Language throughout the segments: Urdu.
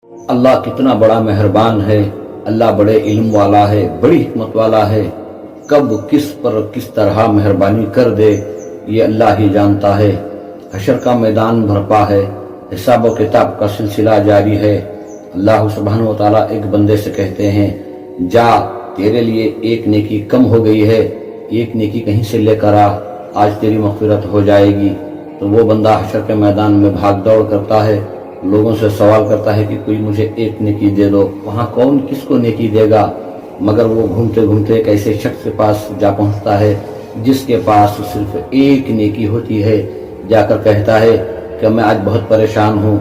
اللہ کتنا بڑا مہربان ہے، اللہ بڑے علم والا ہے، بڑی حکمت والا ہے، کب کس پر کس طرح مہربانی کر دے یہ اللہ ہی جانتا ہے۔ حشر کا میدان بھرپا ہے، حساب و کتاب کا سلسلہ جاری ہے۔ اللہ سبحانہ و تعالیٰ ایک بندے سے کہتے ہیں جا تیرے لیے ایک نیکی کم ہو گئی ہے، ایک نیکی کہیں سے لے کر آج تیری مغفرت ہو جائے گی۔ تو وہ بندہ حشر کے میدان میں بھاگ دوڑ کرتا ہے، لوگوں سے سوال کرتا ہے کہ کوئی مجھے ایک نیکی دے دو۔ وہاں کون کس کو نیکی دے گا؟ مگر وہ گھومتے گھومتے ایک ایسے شخص کے پاس جا پہنچتا ہے جس کے پاس صرف ایک نیکی ہوتی ہے۔ جا کر کہتا ہے کہ میں آج بہت پریشان ہوں،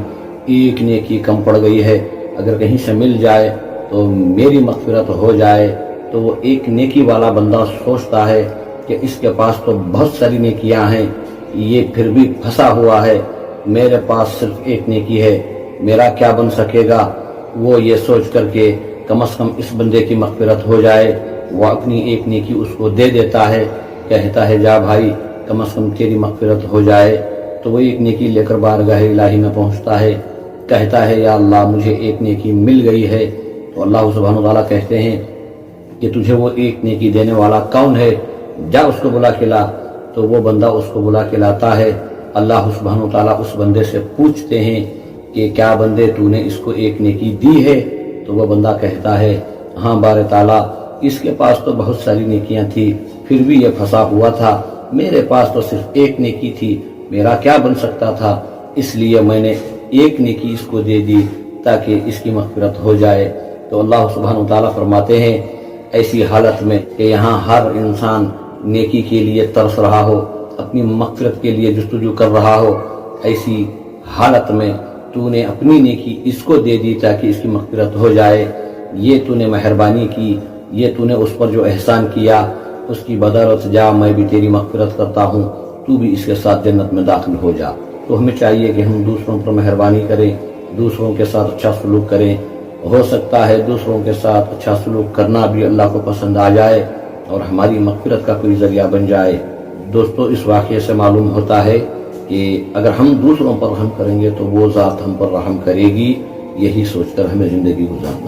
ایک نیکی کم پڑ گئی ہے، اگر کہیں سے مل جائے تو میری مغفرت ہو جائے۔ تو وہ ایک نیکی والا بندہ سوچتا ہے کہ اس کے پاس تو بہت ساری نیکیاں ہیں، یہ پھر بھی پھنسا ہوا ہے، میرے پاس صرف ایک نیکی ہے، میرا کیا بن سکے گا؟ وہ یہ سوچ کر کے کم از کم اس بندے کی مغفرت ہو جائے، وہ اپنی ایک نیکی اس کو دے دیتا ہے، کہتا ہے جا بھائی کم از کم تیری مغفرت ہو جائے۔ تو وہ ایک نیکی لے کر بارگاہ الہی میں پہنچتا ہے، کہتا ہے یا اللہ مجھے ایک نیکی مل گئی ہے۔ تو اللہ سبحانہ وتعالیٰ کہتے ہیں کہ تجھے وہ ایک نیکی دینے والا کون ہے، جا اس کو بلا کے لا۔ تو وہ بندہ اس کو بلا کے لاتا ہے۔ اللہ سبحانہ وتعالیٰ اس بندے سے پوچھتے ہیں کہ کیا بندے تو نے اس کو ایک نیکی دی ہے؟ تو وہ بندہ کہتا ہے ہاں بار تعالیٰ اس کے پاس تو بہت ساری نیکیاں تھی، پھر بھی یہ پھنسا ہوا تھا، میرے پاس تو صرف ایک نیکی تھی، میرا کیا بن سکتا تھا، اس لیے میں نے ایک نیکی اس کو دے دی تاکہ اس کی مغفرت ہو جائے۔ تو اللہ سبحانہ وتعالیٰ فرماتے ہیں ایسی حالت میں کہ یہاں ہر انسان نیکی کے لیے ترس رہا ہو، اپنی مغفرت کے لیے جستجو کر رہا ہو، ایسی حالت میں تو نے اپنی نیکی اس کو دے دی تاکہ اس کی مغفرت ہو جائے، یہ تو نے مہربانی کی، یہ تو نے اس پر جو احسان کیا اس کی بدولت جا میں بھی تیری مغفرت کرتا ہوں، تو بھی اس کے ساتھ جنت میں داخل ہو جا۔ تو ہمیں چاہیے کہ ہم دوسروں پر مہربانی کریں، دوسروں کے ساتھ اچھا سلوک کریں۔ ہو سکتا ہے دوسروں کے ساتھ اچھا سلوک کرنا بھی اللہ کو پسند آ جائے اور ہماری مغفرت کا کوئی ذریعہ بن جائے۔ دوستو اس واقعے سے معلوم ہوتا ہے کہ اگر ہم دوسروں پر رحم کریں گے تو وہ ذات ہم پر رحم کرے گی، یہی سوچ کر ہمیں زندگی گزارنا۔